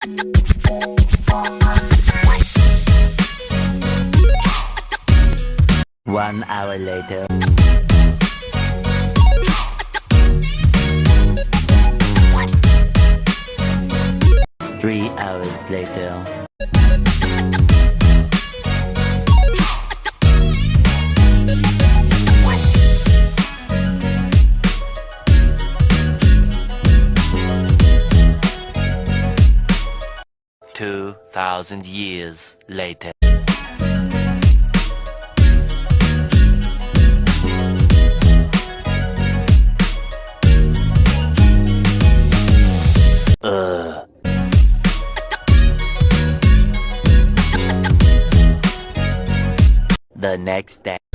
One hour later. 3 hours later. $2,000 later. The next day.